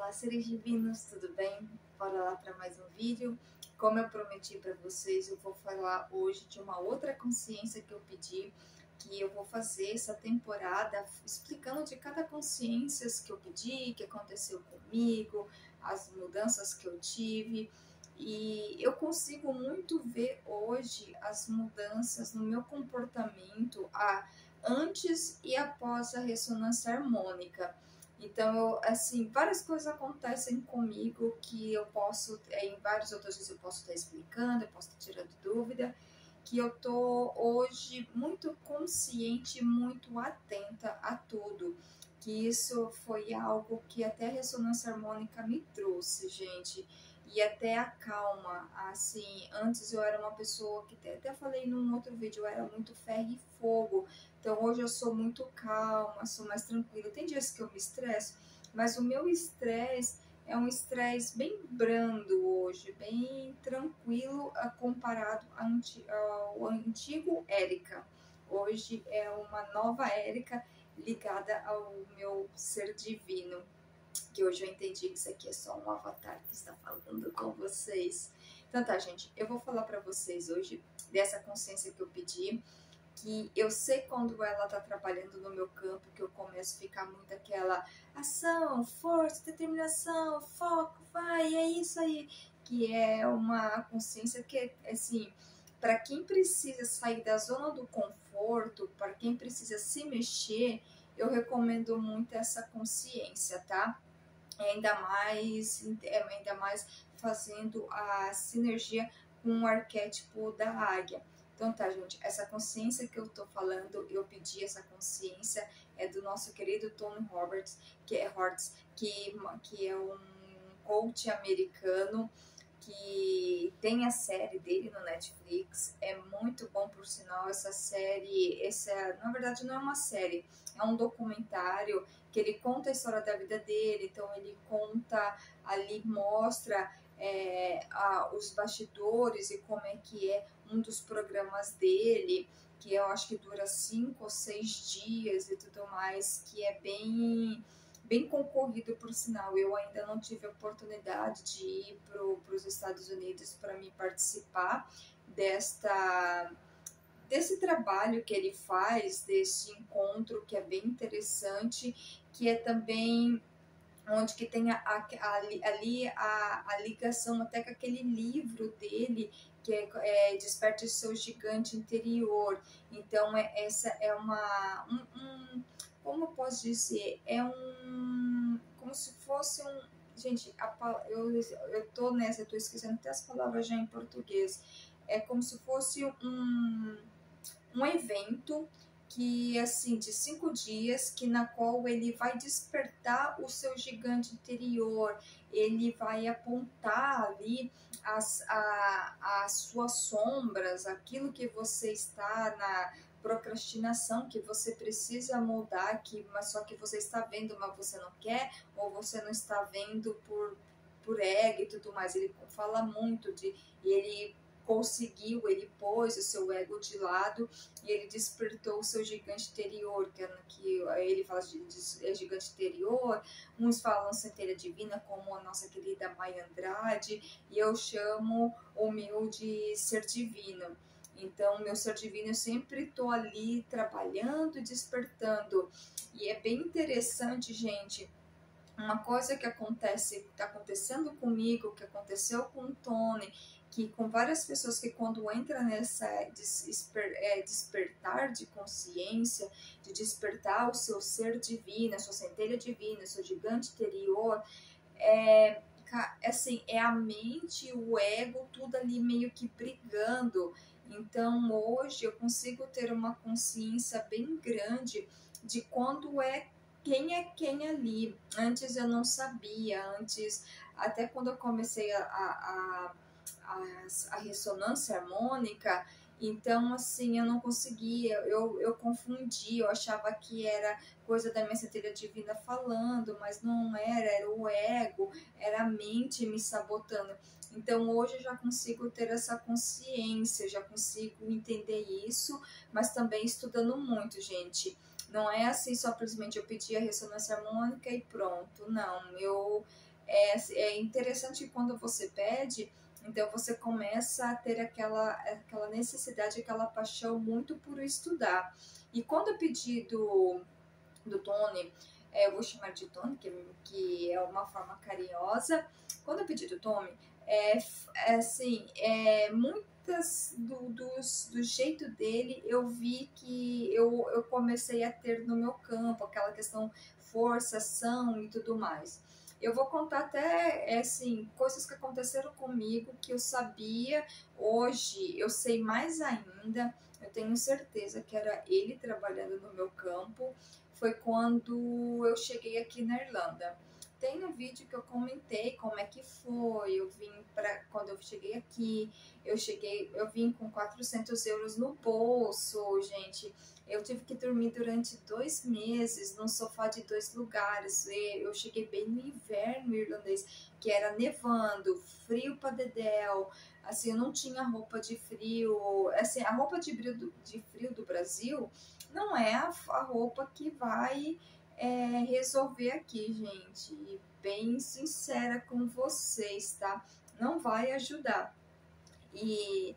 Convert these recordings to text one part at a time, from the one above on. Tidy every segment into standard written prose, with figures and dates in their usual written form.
Olá, seres divinos, tudo bem? Bora lá para mais um vídeo. Como eu prometi para vocês, eu vou falar hoje de uma outra consciência que eu pedi, que eu vou fazer essa temporada explicando de cada consciência que eu pedi, que aconteceu comigo, as mudanças que eu tive. E eu consigo muito ver hoje as mudanças no meu comportamento antes e após a ressonância harmônica. Então, assim, várias coisas acontecem comigo que eu posso, em vários outros dias eu posso estar explicando, eu posso estar tirando dúvida, que eu tô hoje muito consciente, muito atenta a tudo. Que isso foi algo que até a ressonância harmônica me trouxe, gente. E até a calma, assim, antes eu era uma pessoa que até falei num outro vídeo, eu era muito ferro e fogo. Então hoje eu sou muito calma, sou mais tranquila. Tem dias que eu me estresso, mas o meu estresse é um estresse bem brando hoje, bem tranquilo comparado ao antigo Érica. Hoje é uma nova Érica ligada ao meu ser divino, que hoje eu entendi que isso aqui é só um avatar que está falando com vocês. Então tá, gente, eu vou falar para vocês hoje dessa consciência que eu pedi, que eu sei quando ela tá trabalhando no meu campo, que eu começo a ficar muito aquela ação, força, determinação, foco, vai, é isso aí, que é uma consciência que, assim, para quem precisa sair da zona do conforto, para quem precisa se mexer, eu recomendo muito essa consciência, tá? Ainda mais fazendo a sinergia com o arquétipo da águia. Então tá, gente, essa consciência que eu tô falando, eu pedi essa consciência, é do nosso querido Tony Roberts, que é um coach americano, que tem a série dele no Netflix, é muito bom por sinal essa série, na verdade não é uma série, é um documentário que ele conta a história da vida dele, então ele conta ali, mostra os bastidores e como é que é um dos programas dele, que eu acho que dura 5 ou 6 dias e tudo mais, que é bem concorrido por sinal. Eu ainda não tive a oportunidade de ir para os Estados Unidos para me participar desse trabalho que ele faz, desse encontro que é bem interessante, que é também onde que tem ali a ligação até com aquele livro dele, que é Desperte o Seu Gigante Interior. Então, essa é como eu posso dizer, como se fosse gente, eu tô nessa, eu tô esquecendo até as palavras já em português, é como se fosse um evento que, assim, de 5 dias, que na qual ele vai despertar o seu gigante interior, ele vai apontar ali as suas sombras, aquilo que você está na procrastinação, que você precisa mudar, mas só que você está vendo, mas você não quer, ou você não está vendo por ego e tudo mais. Ele fala muito e ele pôs o seu ego de lado e ele despertou o seu gigante interior, que ele fala de gigante interior, uns falam centelha divina, como a nossa querida Maya Andrade, e eu chamo o meu de ser divino. Então, meu ser divino, eu sempre estou ali trabalhando e despertando. E é bem interessante, gente, uma coisa que está acontecendo comigo, que aconteceu com o Tony, que com várias pessoas que quando entra nessa despertar de consciência, de despertar o seu ser divino, a sua centelha divina, o seu gigante interior, assim, é a mente, o ego, tudo ali meio que brigando. Então hoje eu consigo ter uma consciência bem grande de quando quem é quem ali. Antes eu não sabia, até quando eu comecei a ressonância harmônica, então assim, eu não conseguia, eu confundi, eu achava que era coisa da minha centelha divina falando, mas não era o ego, era a mente me sabotando. Então hoje eu já consigo ter essa consciência, já consigo entender isso, mas também estudando muito, gente. Não é assim, só simplesmente eu pedi a ressonância harmônica e pronto. Não, É interessante que quando você pede, então você começa a ter aquela necessidade, aquela paixão muito por estudar. E quando eu pedi do Tony, eu vou chamar de Tony, que é uma forma carinhosa. Quando eu pedi do Tony, assim, muitas do jeito dele, eu vi que eu comecei a ter no meu campo, aquela questão força, ação e tudo mais. Eu vou contar até, assim, coisas que aconteceram comigo que eu sabia, hoje eu sei mais ainda, eu tenho certeza que era ele trabalhando no meu campo. Foi quando eu cheguei aqui na Irlanda. Tem um vídeo que eu comentei como é que foi. Eu vim quando eu cheguei aqui, eu vim com 400 euros no bolso, gente. Eu tive que dormir durante 2 meses num sofá de 2 lugares. Eu cheguei bem no inverno irlandês, que era nevando, frio pra dedéu. Assim, eu não tinha roupa de frio. Assim, a roupa de frio do Brasil não é a roupa que vai resolver aqui, gente. E bem sincera com vocês, tá? Não vai ajudar. E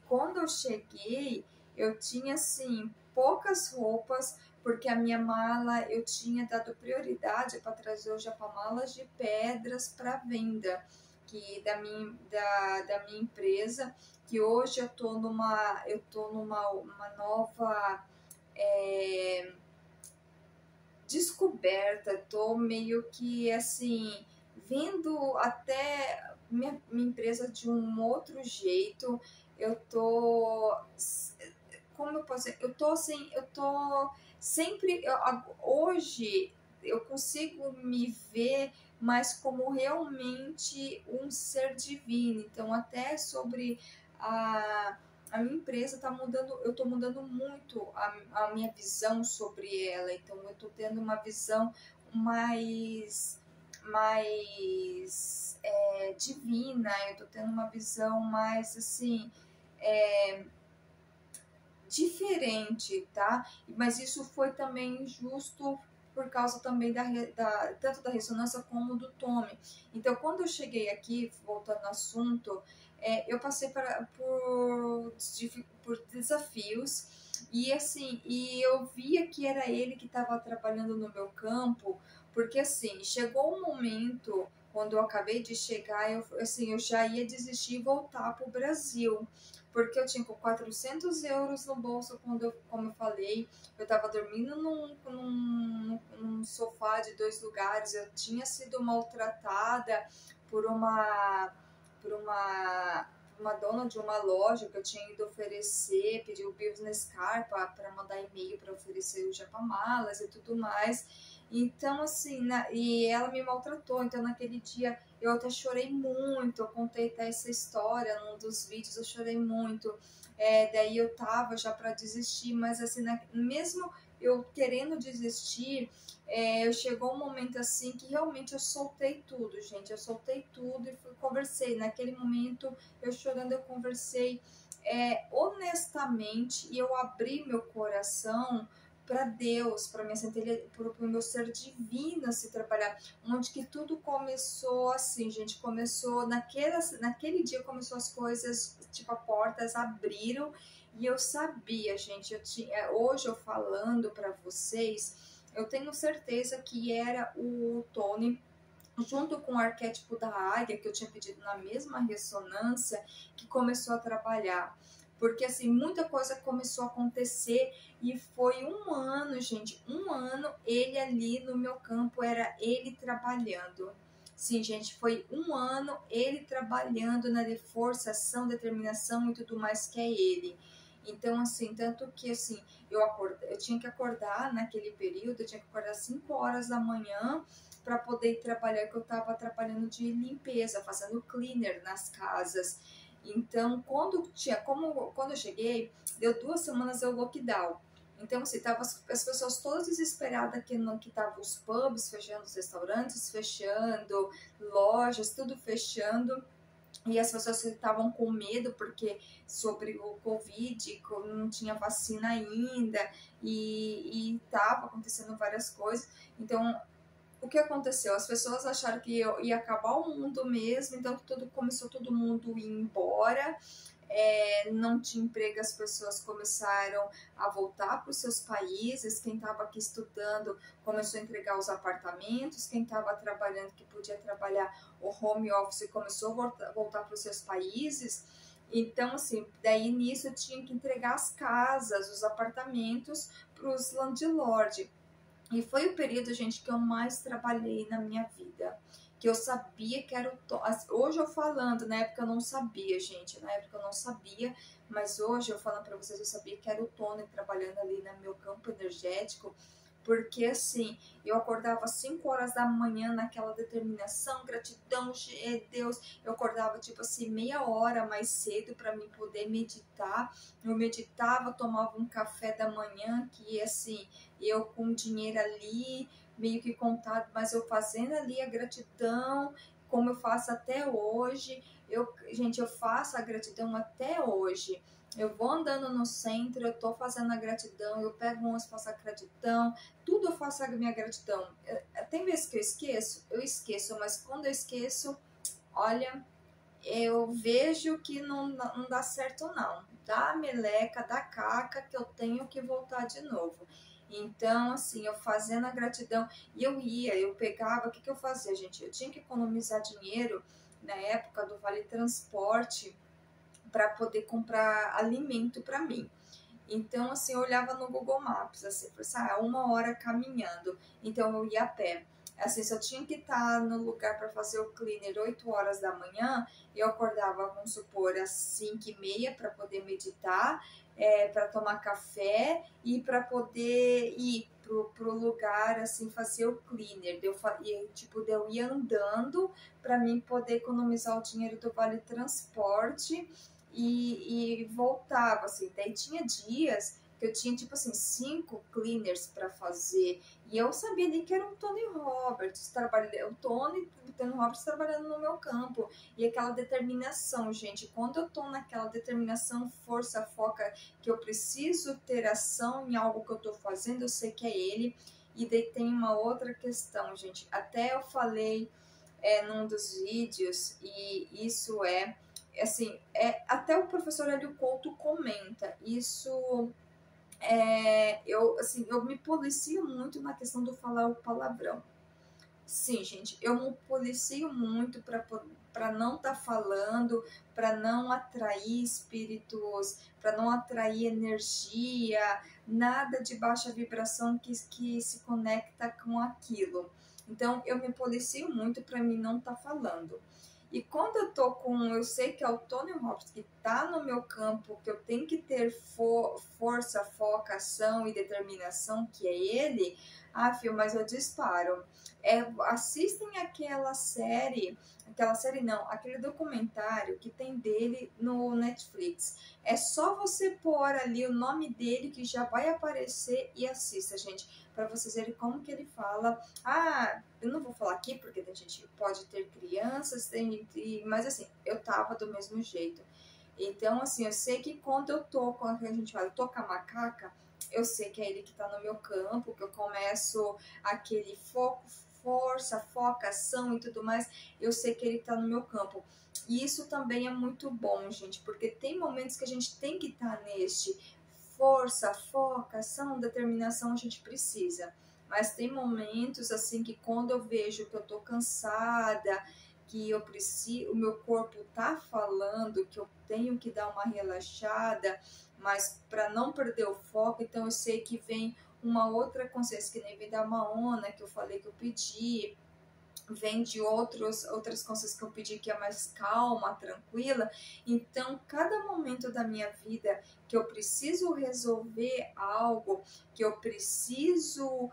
quando eu cheguei, eu tinha, assim, poucas roupas, porque a minha mala eu tinha dado prioridade para trazer hoje para malas de pedras para venda, que da minha empresa, que hoje eu tô numa uma nova descoberta, tô meio que assim, vendo até minha empresa de um outro jeito. Eu tô, como eu posso dizer, eu tô assim, eu tô sempre, hoje eu consigo me ver mais como realmente um ser divino. Então, até sobre a minha empresa tá mudando, eu tô mudando muito a minha visão sobre ela. Então, eu tô tendo uma visão mais divina. Eu tô tendo uma visão mais assim diferente, tá? Mas isso foi também justo por causa também tanto da ressonância como do Tommy. Então, quando eu cheguei aqui, voltando ao assunto, eu passei por desafios e assim, e eu via que era ele que estava trabalhando no meu campo, porque assim, chegou um momento quando eu acabei de chegar, eu já ia desistir e voltar para o Brasil, porque eu tinha com 400 euros no bolso, como eu falei, eu estava dormindo num sofá de 2 lugares, eu tinha sido maltratada por uma dona de uma loja que eu tinha ido oferecer, pedir o business card para mandar e-mail para oferecer o japamalas e tudo mais. Então, assim, e ela me maltratou, então naquele dia eu até chorei muito, eu contei até essa história num dos vídeos, eu chorei muito. Daí eu tava já para desistir, mas assim, mesmo eu querendo desistir, chegou um momento assim que realmente eu soltei tudo, gente. Eu soltei tudo e conversei. Naquele momento, eu chorando, eu conversei honestamente e eu abri meu coração para Deus, para minha centelha, para o meu ser divino se trabalhar, onde que tudo começou assim, gente, começou naquele dia começou as coisas, tipo, as portas abriram e eu sabia, gente, hoje eu falando para vocês, eu tenho certeza que era o Tony, junto com o arquétipo da águia, que eu tinha pedido na mesma ressonância, que começou a trabalhar. Porque, assim, muita coisa começou a acontecer e foi um ano, gente, um ano ele ali no meu campo, era ele trabalhando. Sim, gente, foi um ano ele trabalhando na força, ação, determinação e tudo mais que é ele. Então, assim, tanto que, assim, eu tinha que acordar naquele período, eu tinha que acordar 5 horas da manhã para poder ir trabalhar, que eu estava trabalhando de limpeza, fazendo cleaner nas casas. Então, quando eu cheguei, deu 2 semanas do lockdown. Então, assim, tava as pessoas todas desesperadas que estavam os pubs fechando, os restaurantes fechando, lojas, tudo fechando. E as pessoas estavam com medo porque sobre o Covid, não tinha vacina ainda e estava acontecendo várias coisas. Então, o que aconteceu? As pessoas acharam que ia acabar o mundo mesmo, então começou todo mundo a ir embora. Não tinha emprego, as pessoas começaram a voltar para os seus países. Quem estava aqui estudando começou a entregar os apartamentos, quem estava trabalhando, que podia trabalhar o home office, começou a voltar para os seus países. Então, assim, daí nisso eu tinha que entregar as casas, os apartamentos para os landlords. E foi o período, gente, que eu mais trabalhei na minha vida. Que eu sabia que era hoje eu falando, na época eu não sabia, gente. Na época eu não sabia, mas hoje eu falando para vocês, eu sabia que era o Tony trabalhando ali no meu campo energético. Porque assim, eu acordava às 5 horas da manhã naquela determinação, gratidão, Deus. Eu acordava tipo assim, meia hora mais cedo para mim poder meditar. Eu meditava, tomava um café da manhã, que assim, eu com dinheiro ali, meio que contado, mas eu fazendo ali a gratidão, como eu faço até hoje. Gente, eu faço a gratidão até hoje. Eu vou andando no centro, eu tô fazendo a gratidão, eu pego umas, faço a gratidão, tudo eu faço a minha gratidão. Tem vezes que eu esqueço, mas quando eu esqueço, olha, eu vejo que não dá certo não. Dá meleca, dá caca, que eu tenho que voltar de novo. Então, assim, eu fazendo a gratidão, e eu pegava, o que eu fazia, gente? Eu tinha que economizar dinheiro na época do Vale Transporte, para poder comprar alimento para mim. Então, assim, eu olhava no Google Maps, assim, falei, 1 hora caminhando, então eu ia a pé. Assim, se eu tinha que estar no lugar para fazer o cleaner 8 horas da manhã, eu acordava, vamos supor, às 5h30 para poder meditar, para tomar café e para poder ir pro lugar, assim, fazer o cleaner. Eu ia andando para mim poder economizar o dinheiro do Vale Transporte e voltava, assim. Daí tinha dias que eu tinha, tipo assim, 5 cleaners para fazer. E eu sabia nem que era o Tony Roberts, o Tony Roberts trabalhando no meu campo. E aquela determinação, gente, quando eu tô naquela determinação, força, foca, que eu preciso ter ação em algo que eu tô fazendo, eu sei que é ele. E daí tem uma outra questão, gente. Até eu falei num dos vídeos, e isso assim, até o professor Hélio Couto comenta, isso eu me policio muito na questão do falar o palavrão. Sim, gente, eu me policio muito para não estar falando, para não atrair espíritos, para não atrair energia, nada de baixa vibração que se conecta com aquilo. Então, eu me policio muito para mim não estar falando. E quando eu sei que é o Tony Robbins que está no meu campo, que eu tenho que ter força, focação e determinação, que é ele, mas eu disparo. Assistem aquele documentário que tem dele no Netflix. É só você pôr ali o nome dele que já vai aparecer e assista, gente, para vocês verem como que ele fala. Eu não vou falar aqui porque a gente pode ter crianças, mas assim, eu tava do mesmo jeito. Então, assim, eu sei que quando eu tô com a gente fala, eu tô com a macaca, eu sei que é ele que tá no meu campo, que eu começo aquele força, focação e tudo mais, eu sei que ele tá no meu campo. E isso também é muito bom, gente, porque tem momentos que a gente tem que estar neste força, focação, determinação, a gente precisa. Mas tem momentos assim que quando eu vejo que eu tô cansada, que eu preciso, o meu corpo tá falando que eu tenho que dar uma relaxada, mas para não perder o foco, então eu sei que vem uma outra consciência, que nem vem da Maona, que eu falei que eu pedi, vem de outras consciências que eu pedi, que é mais calma, tranquila. Então, cada momento da minha vida que eu preciso resolver algo, que eu preciso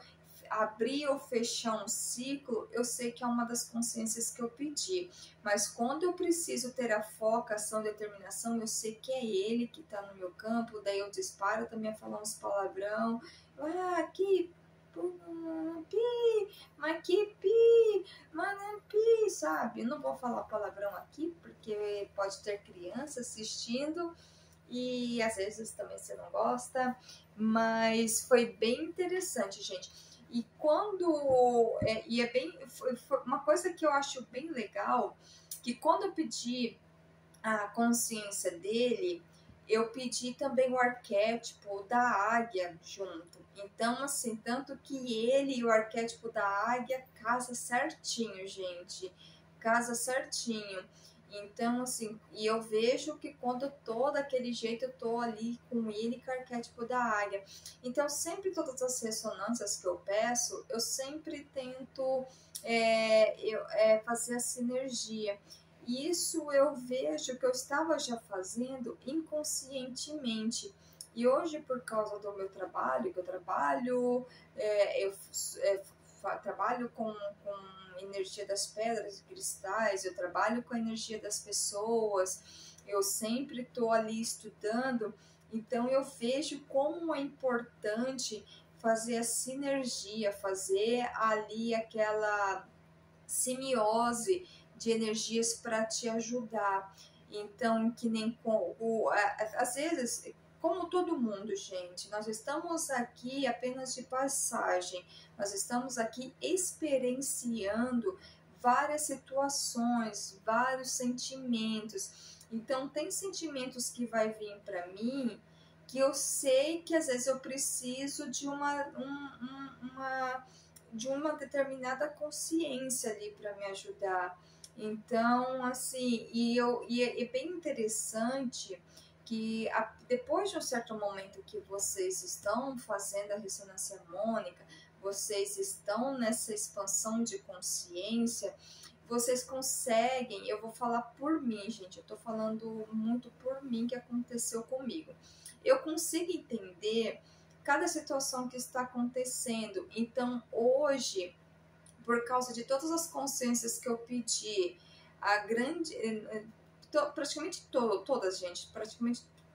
abrir ou fechar um ciclo, eu sei que é uma das consciências que eu pedi. Mas quando eu preciso ter a focação, determinação, eu sei que é ele que está no meu campo, daí eu disparo também a falar uns palavrão. Aqui, pi, sabe? Eu não vou falar palavrão aqui, porque pode ter criança assistindo, e às vezes também você não gosta, mas foi bem interessante, gente. E foi uma coisa que eu acho bem legal, que quando eu pedi a consciência dele, eu pedi também o arquétipo da águia junto. Então, assim, tanto que ele e o arquétipo da águia casa certinho, gente. Casa certinho. Então, assim, e eu vejo que quando eu tô daquele jeito, eu tô ali com ele com o arquétipo da águia. Então, sempre todas as ressonâncias que eu peço, eu sempre tento fazer a sinergia. E isso eu vejo que eu estava já fazendo inconscientemente. E hoje, por causa do meu trabalho, que eu trabalho, trabalho com energia das pedras e cristais, eu trabalho com a energia das pessoas, eu sempre estou ali estudando, então eu vejo como é importante fazer a sinergia, fazer ali aquela simiose de energias para te ajudar. Então, que nem às vezes, como todo mundo, gente, nós estamos aqui apenas de passagem, nós estamos aqui experienciando várias situações, vários sentimentos. Então, tem sentimentos que vai vir para mim que eu sei que às vezes eu preciso de de uma determinada consciência ali para me ajudar. Então, assim, é bem interessante que depois de um certo momento que vocês estão fazendo a ressonância harmônica, vocês estão nessa expansão de consciência, vocês conseguem, eu vou falar por mim, gente, eu tô falando muito por mim que aconteceu comigo. Eu consigo entender cada situação que está acontecendo. Então, hoje, por causa de todas as consciências que eu pedi, praticamente todas, gente,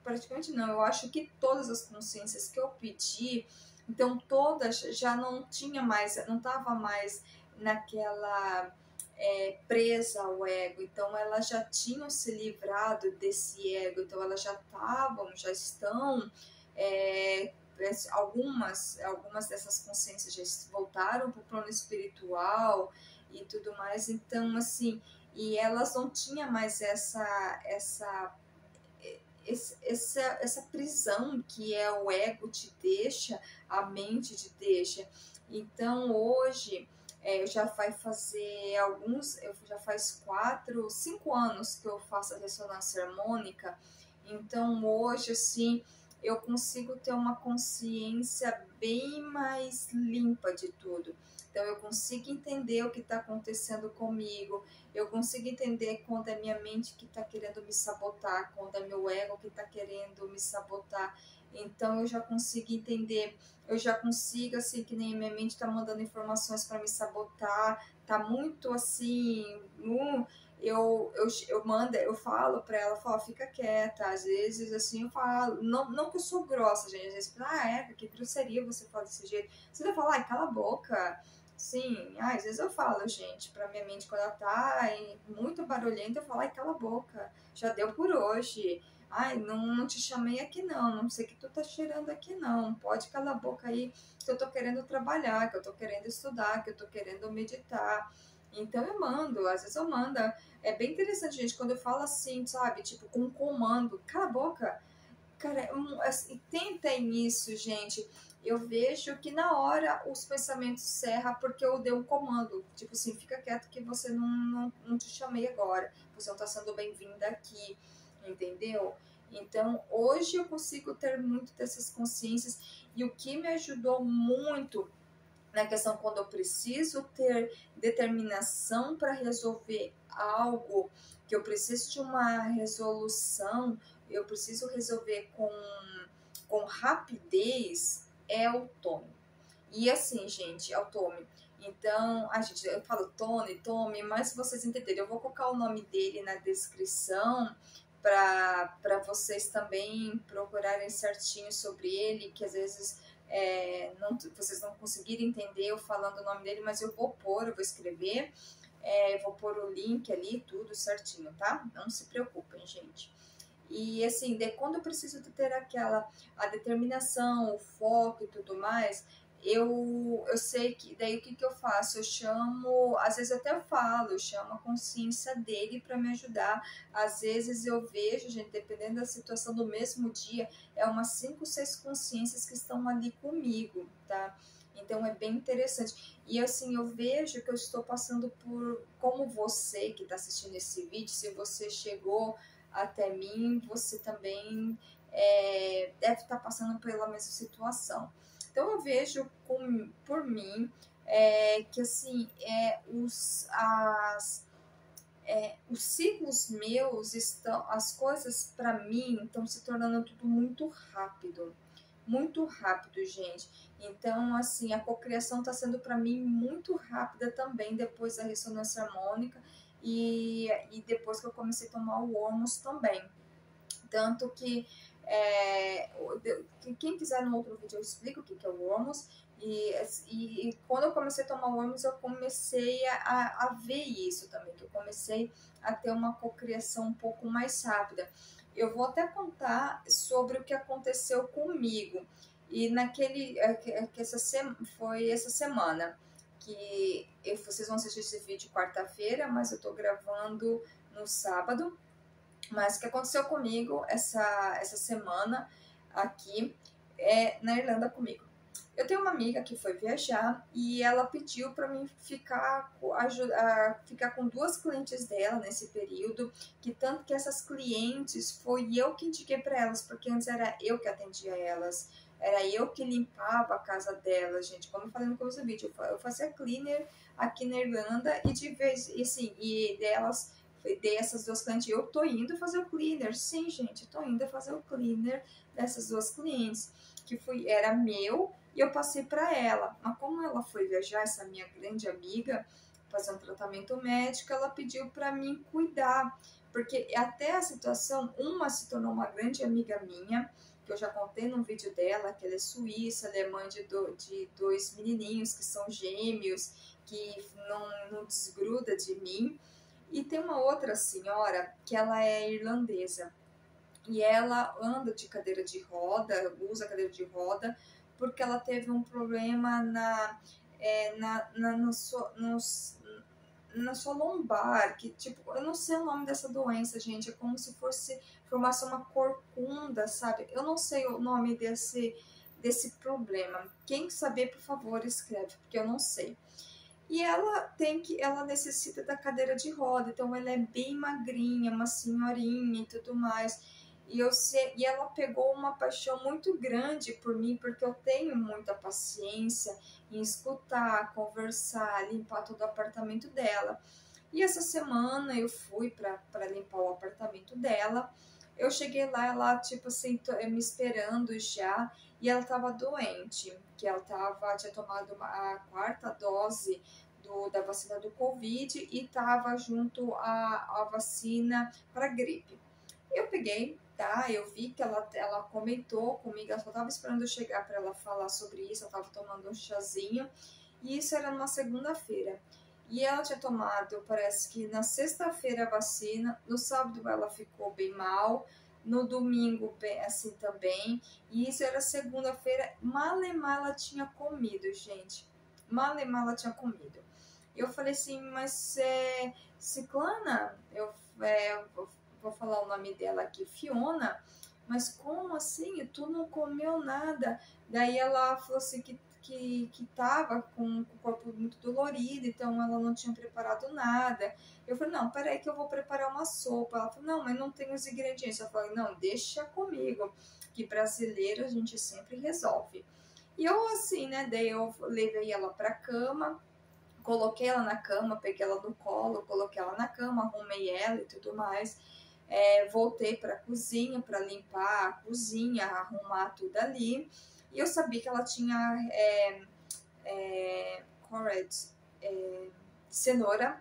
praticamente não, eu acho que todas as consciências que eu pedi, então todas já não tinha mais, não estava mais naquela presa ao ego, então elas já tinham se livrado desse ego, então elas já estão algumas dessas consciências já voltaram para o plano espiritual e tudo mais, então assim, e elas não tinham mais essa prisão que é o ego te deixa, a mente te deixa. Então hoje já faz 4, 5 anos que eu faço a ressonância harmônica, então hoje assim eu consigo ter uma consciência bem mais limpa de tudo. Então eu consigo entender o que está acontecendo comigo, eu consigo entender quando é minha mente que está querendo me sabotar, quando é meu ego que está querendo me sabotar. Então eu já consigo entender, eu já consigo, assim, que nem minha mente está mandando informações para me sabotar, tá muito assim, eu falo pra ela, falo, fica quieta, às vezes assim eu falo, não que eu sou grossa, gente, às vezes, que grosseria você fala desse jeito, você vai falar, cala a boca, sim, às vezes eu falo, gente, pra minha mente quando ela tá muito barulhenta, eu falo, cala a boca, já deu por hoje, não te chamei aqui não sei o que tu tá cheirando aqui não, pode calar a boca aí, que eu tô querendo trabalhar, que eu tô querendo estudar, que eu tô querendo meditar. Então eu mando, às vezes eu mando. É bem interessante, gente, quando eu falo assim, sabe? Tipo, com um comando. Cala a boca. Cara, assim, tentem isso, gente. Eu vejo que na hora os pensamentos serram porque eu dei um comando. Tipo assim, fica quieto que você não te chamei agora. Você não tá sendo bem-vinda aqui. Entendeu? Então, hoje eu consigo ter muito dessas consciências. E o que me ajudou muito na questão quando eu preciso ter determinação para resolver algo, que eu preciso de uma resolução, eu preciso resolver com rapidez, é o Tony. E assim, gente, é o Tommy. Então, eu falo Tony, mas se vocês entenderem, eu vou colocar o nome dele na descrição para vocês também procurarem certinho sobre ele, que às vezes vocês não conseguirem entender eu falando o nome dele, mas eu vou escrever, vou pôr o link ali, tudo certinho, tá? Não se preocupem, gente. E assim, quando eu preciso ter a determinação, o foco e tudo mais, eu sei que daí o que eu faço? Eu chamo, às vezes até eu falo, eu chamo a consciência dele para me ajudar. Às vezes eu vejo, gente, dependendo da situação do mesmo dia, é umas 5, 6 consciências que estão ali comigo, tá? Então é bem interessante. E assim, eu vejo que eu estou passando por, como você que está assistindo esse vídeo, se você chegou até mim, você também deve estar passando pela mesma situação. Então eu vejo por mim que assim os ciclos meus estão, as coisas para mim estão se tornando tudo muito rápido, gente. Então assim a cocriação está sendo para mim muito rápida também depois da ressonância harmônica e depois que eu comecei a tomar o Hormos também. Tanto que quem quiser no outro vídeo eu explico o que é o Hormuz. E quando eu comecei a tomar o Hormuz, eu comecei a ver isso também, que eu comecei a ter uma cocriação um pouco mais rápida. Eu vou até contar sobre o que aconteceu comigo. E foi essa semana que vocês vão assistir esse vídeo quarta-feira, mas eu tô gravando no sábado. Mas o que aconteceu comigo essa semana aqui na Irlanda comigo? Eu tenho uma amiga que foi viajar e ela pediu para mim ficar com 2 clientes dela nesse período, que tanto que essas clientes foi eu que indiquei para elas, porque antes era eu que atendia elas, era eu que limpava a casa delas, gente. Como eu falei no começo do vídeo, eu fazia cleaner aqui na Irlanda e de vez assim, e delas dei essas 2 clientes, eu tô indo fazer o cleaner, sim, gente, tô indo fazer o cleaner dessas 2 clientes, que era meu e eu passei para ela. Mas como ela foi viajar, essa minha grande amiga, fazer um tratamento médico, ela pediu para mim cuidar, porque até a situação, uma se tornou uma grande amiga minha, que eu já contei num vídeo dela, que ela é suíça, ela é mãe de 2 menininhos que são gêmeos, que não desgruda de mim. E tem uma outra senhora que ela é irlandesa e ela anda de cadeira de roda, usa cadeira de roda, porque ela teve um problema na sua lombar, que tipo, eu não sei o nome dessa doença, gente, é como se formasse uma corcunda, sabe? Eu não sei o nome desse problema. Quem saber, por favor, escreve, porque eu não sei. E ela necessita da cadeira de roda, então ela é bem magrinha, uma senhorinha e tudo mais. E ela pegou uma paixão muito grande por mim, porque eu tenho muita paciência em escutar, conversar, limpar todo o apartamento dela. E essa semana eu fui para limpar o apartamento dela. Eu cheguei lá, ela tipo assim, me esperando já, e ela estava doente, que ela tinha tomado a 4ª dose da vacina do Covid e estava junto à vacina para gripe. Eu peguei, tá? Eu vi que ela comentou comigo, ela só estava esperando eu chegar para ela falar sobre isso, ela estava tomando um chazinho, e isso era numa segunda-feira. E ela tinha tomado, parece que na sexta-feira a vacina, no sábado ela ficou bem mal, no domingo bem, assim também, e isso era segunda-feira, malemar ela tinha comido, gente, malemar ela tinha comido. Eu falei assim, mas Ciclana, eu vou falar o nome dela aqui, Fiona, mas como assim? Tu não comeu nada? Daí ela falou assim que tava com o corpo muito dolorido, então ela não tinha preparado nada. Eu falei, não, peraí que eu vou preparar uma sopa. Ela falou, não, mas não tem os ingredientes. Eu falei, não, deixa comigo, que brasileiro a gente sempre resolve. E eu assim, né, daí eu levei ela pra cama, coloquei ela na cama, peguei ela no colo, coloquei ela na cama, arrumei ela e tudo mais. Voltei para a cozinha para limpar a cozinha, arrumar tudo ali. E eu sabia que ela tinha cenoura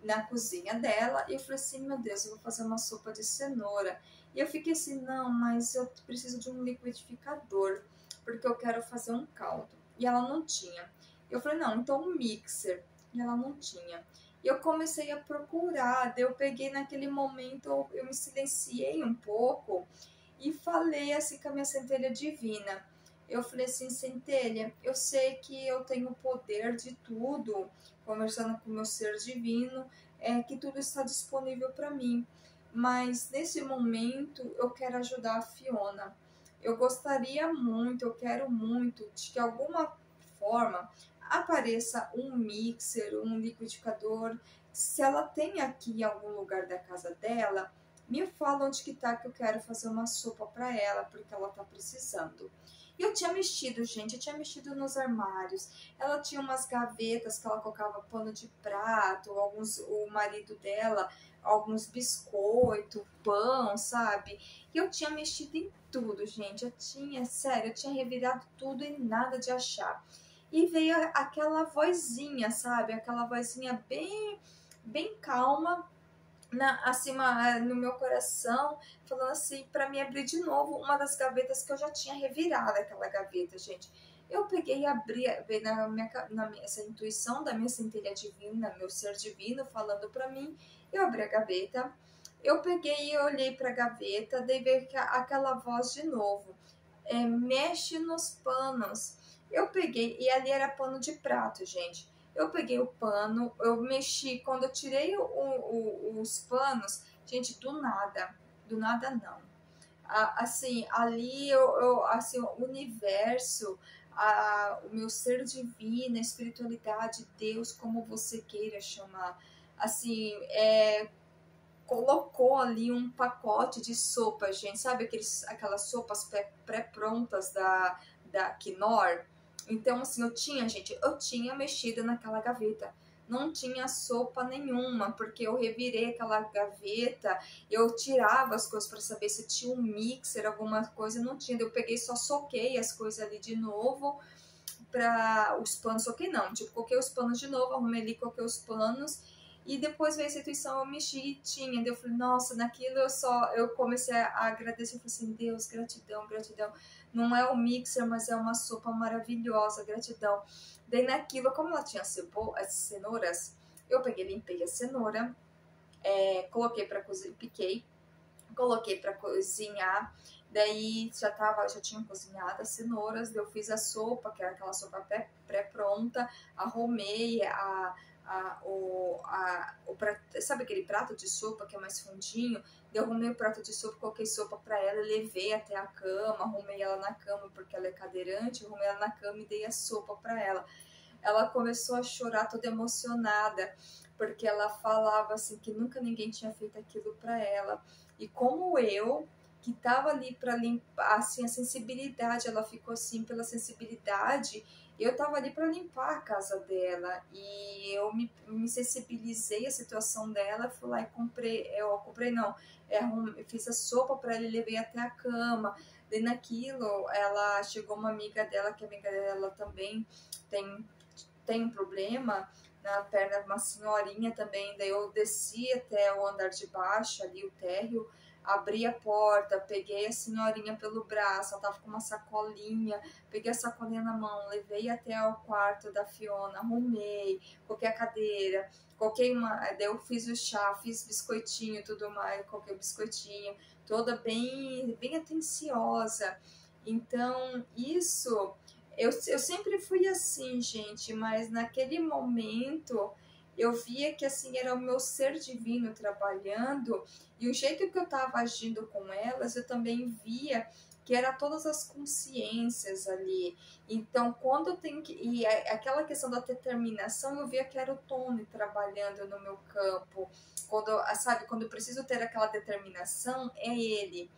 na cozinha dela. E eu falei assim, meu Deus, eu vou fazer uma sopa de cenoura. E eu fiquei assim, não, mas eu preciso de um liquidificador, porque eu quero fazer um caldo. E ela não tinha. Eu falei, não, então um mixer. E ela não tinha. E eu comecei a procurar, daí eu peguei naquele momento, eu me silenciei um pouco e falei assim com a minha centelha divina. Eu falei assim, Centelha, eu sei que eu tenho o poder de tudo, conversando com o meu ser divino, que tudo está disponível para mim. Mas nesse momento eu quero ajudar a Fiona. Eu gostaria muito, eu quero muito de que alguma forma apareça um mixer, um liquidificador. Se ela tem aqui em algum lugar da casa dela, me fala onde que tá, que eu quero fazer uma sopa para ela, porque ela tá precisando. E eu tinha mexido, gente, eu tinha mexido nos armários. Ela tinha umas gavetas que ela colocava pano de prato, alguns, o marido dela, alguns biscoitos, pão, sabe? E eu tinha mexido em tudo, gente. Eu tinha, sério, eu tinha revirado tudo e nada de achar. E veio aquela vozinha, sabe? Aquela vozinha bem calma acima no meu coração, falando assim para me abrir de novo uma das gavetas que eu já tinha revirado aquela gaveta, gente. Eu peguei e abri, veio essa intuição da minha centelha divina, meu ser divino falando para mim. Eu abri a gaveta, eu peguei e olhei para a gaveta, daí veio aquela voz de novo. Mexe nos panos. Eu peguei, e ali era pano de prato, gente. Eu peguei o pano, eu mexi, quando eu tirei os panos, gente, do nada não. Assim, ali assim, o universo, o meu ser divino, a espiritualidade, Deus, como você queira chamar, assim, colocou ali um pacote de sopa, gente, sabe aquelas sopas pré-prontas da Knorr? Então, assim, eu tinha mexido naquela gaveta, não tinha sopa nenhuma, porque eu revirei aquela gaveta, eu tirava as coisas para saber se tinha um mixer, alguma coisa, não tinha, eu peguei, só soquei as coisas ali de novo, para os panos, soquei não, tipo, coloquei os panos de novo, arrumei ali, coloquei os panos, e depois veio essa intuição, eu mexi e tinha. Daí eu falei, nossa, naquilo eu comecei a agradecer. Eu falei assim, Deus, gratidão, gratidão. Não é um mixer, mas é uma sopa maravilhosa, gratidão. Daí naquilo, como ela tinha as cenouras, eu peguei, limpei a cenoura, coloquei para cozinhar, piquei, coloquei para cozinhar. Daí já tinha cozinhado as cenouras, daí eu fiz a sopa, que era aquela sopa pré-pronta, arrumei sabe aquele prato de sopa que é mais fundinho? Eu arrumei o prato de sopa, coloquei sopa para ela, levei até a cama, arrumei ela na cama porque ela é cadeirante, arrumei ela na cama e dei a sopa para ela. Ela começou a chorar toda emocionada, porque ela falava assim que nunca ninguém tinha feito aquilo para ela. E como eu, que estava ali para limpar, assim, a sensibilidade, ela ficou assim pela sensibilidade, eu estava ali para limpar a casa dela, e eu me sensibilizei a situação dela, fui lá e comprei não, fiz a sopa para ela e levei até a cama. Daí naquilo, ela chegou uma amiga dela, que a amiga dela também tem um problema na perna, uma senhorinha também. Daí eu desci até o andar de baixo, ali o térreo, abri a porta, peguei a senhorinha pelo braço, ela tava com uma sacolinha, peguei a sacolinha na mão, levei até o quarto da Fiona, arrumei, coloquei a cadeira, daí eu fiz o chá, fiz biscoitinho, tudo mais, coloquei o biscoitinho, toda bem atenciosa. Então, isso eu sempre fui assim, gente, mas naquele momento eu via que assim era o meu ser divino trabalhando, e o jeito que eu estava agindo com elas, eu também via que era todas as consciências ali. Então, quando eu tenho que. E aquela questão da determinação, eu via que era o Tony trabalhando no meu campo. Sabe, quando eu preciso ter aquela determinação, é ele.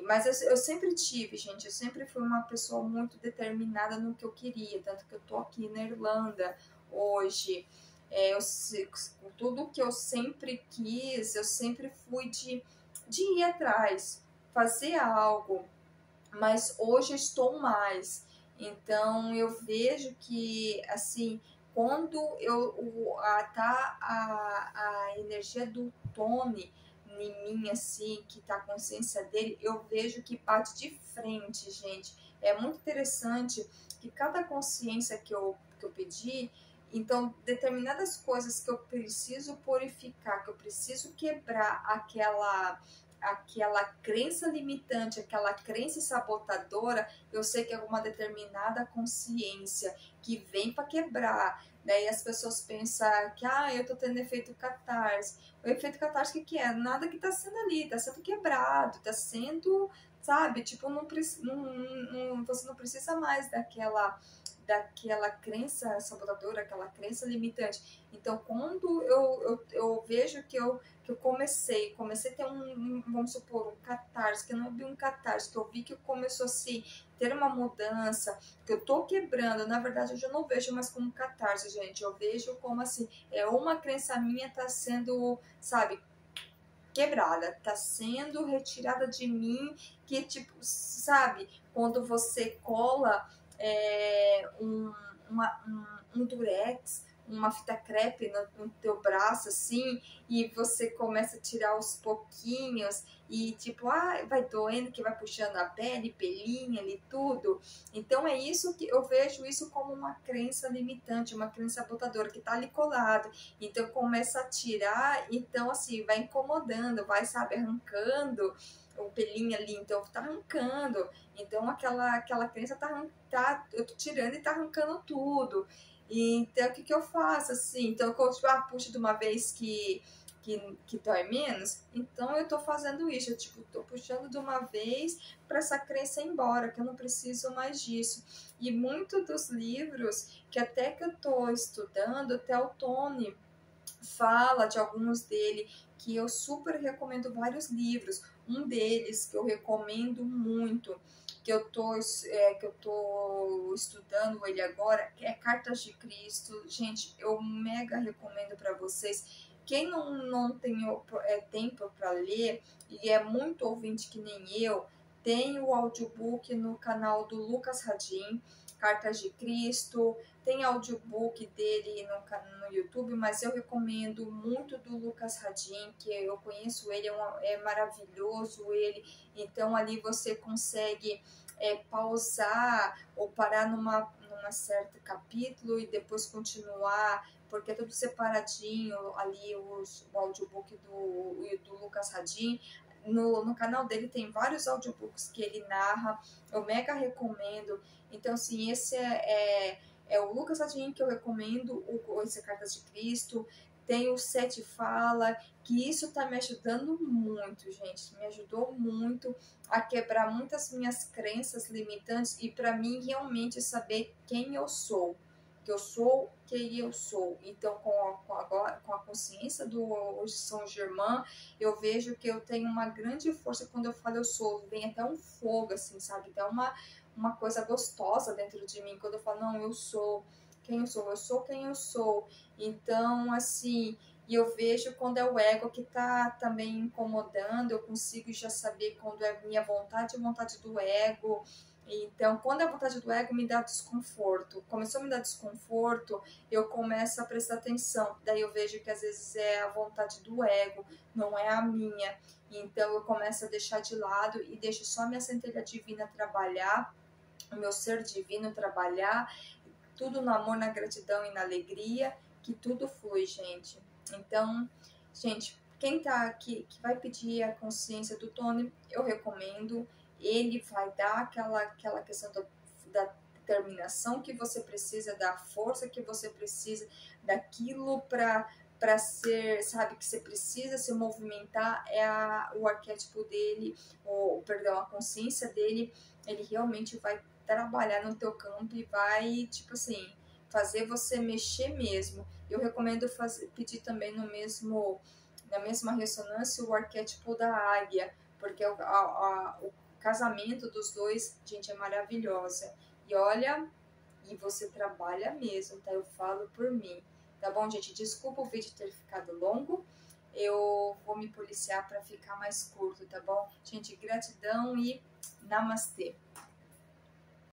Mas eu sempre tive, gente, eu sempre fui uma pessoa muito determinada no que eu queria, tanto que eu tô aqui na Irlanda hoje. Tudo que eu sempre quis, eu sempre fui de ir atrás, fazer algo, mas hoje eu estou mais. Então eu vejo que, assim, quando a energia do Tony em mim, assim, que tá a consciência dele, eu vejo que bate de frente, gente. É muito interessante que cada consciência que eu pedi, então, determinadas coisas que eu preciso purificar, que eu preciso quebrar aquela crença limitante, aquela crença sabotadora, eu sei que é uma determinada consciência que vem para quebrar. Daí as pessoas pensam que eu tô tendo efeito catarse. O efeito catarse, o que é? Nada que tá sendo ali, tá sendo quebrado, tá sendo, sabe? Tipo, você não precisa mais daquela crença sabotadora, aquela crença limitante. Então, quando eu vejo que eu comecei a ter vamos supor, um catarse, que não é bem um catarse, que eu vi que começou assim, ter uma mudança, que eu tô quebrando, na verdade eu já não vejo mais como catarse, gente, eu vejo como assim, uma crença minha tá sendo, sabe, quebrada, tá sendo retirada de mim, que tipo, sabe, quando você cola um durex, uma fita crepe no teu braço assim, e você começa a tirar aos pouquinhos e tipo, vai doendo, que vai puxando a pele, pelinha ali, tudo. Então é isso que eu vejo isso como uma crença limitante, uma crença sabotadora que tá ali colado. Então começa a tirar, então assim, vai incomodando, vai, sabe, arrancando o pelinho ali, então tá arrancando. Então aquela crença eu tô tirando e tá arrancando tudo. E, então o que eu faço assim? Então eu puxo de uma vez que dói menos, então eu tô fazendo isso, eu tipo, tô puxando de uma vez para essa crença ir embora, que eu não preciso mais disso. E muito dos livros que até que eu tô estudando, até o Tony fala de alguns dele, que eu super recomendo vários livros. Um deles que eu recomendo muito, que eu tô estudando ele agora, é Cartas de Cristo. Gente, eu mega recomendo para vocês. Quem não tem tempo para ler e é muito ouvinte que nem eu, tem o audiobook no canal do Lucas Radin, Cartas de Cristo. Tem audiobook dele no YouTube, mas eu recomendo muito do Lucas Radin, que eu conheço ele, é maravilhoso ele. Então ali você consegue pausar ou parar numa certo capítulo e depois continuar, porque é tudo separadinho ali o audiobook do Lucas Radin. No canal dele tem vários audiobooks que ele narra, eu mega recomendo. Então, assim, esse é o Lucas Radin que eu recomendo, esse Cartas de Cristo. Tem o Sete Fala, que isso tá me ajudando muito, gente. Me ajudou muito a quebrar muitas minhas crenças limitantes e para mim realmente saber quem eu sou. Que eu sou quem eu sou. Então, com a consciência do São Germain, eu vejo que eu tenho uma grande força quando eu falo eu sou. Vem até um fogo, assim, sabe? Até uma coisa gostosa dentro de mim, quando eu falo, não, eu sou quem eu sou quem eu sou. Então, assim, e eu vejo quando é o ego que tá também incomodando, eu consigo já saber quando é minha vontade e vontade do ego. Então, quando a vontade do ego me dá desconforto, começou a me dar desconforto, eu começo a prestar atenção. Daí eu vejo que às vezes é a vontade do ego, não é a minha. Então eu começo a deixar de lado e deixo só minha centelha divina trabalhar, o meu ser divino trabalhar, tudo no amor, na gratidão e na alegria, que tudo flui, gente. Então, gente, quem tá aqui, que vai pedir a consciência do Tony, eu recomendo. Ele vai dar aquela questão da determinação que você precisa, da força que você precisa, daquilo para ser, sabe, que você precisa se movimentar, o arquétipo dele, perdão, a consciência dele, ele realmente vai trabalhar no teu campo e vai, tipo assim, fazer você mexer mesmo. Eu recomendo pedir também na mesma ressonância o arquétipo da águia, porque o casamento dos dois, gente, é maravilhosa. E olha, e você trabalha mesmo, tá? Eu falo por mim. Tá bom, gente? Desculpa o vídeo ter ficado longo. Eu vou me policiar para ficar mais curto, tá bom? Gente, gratidão e namastê.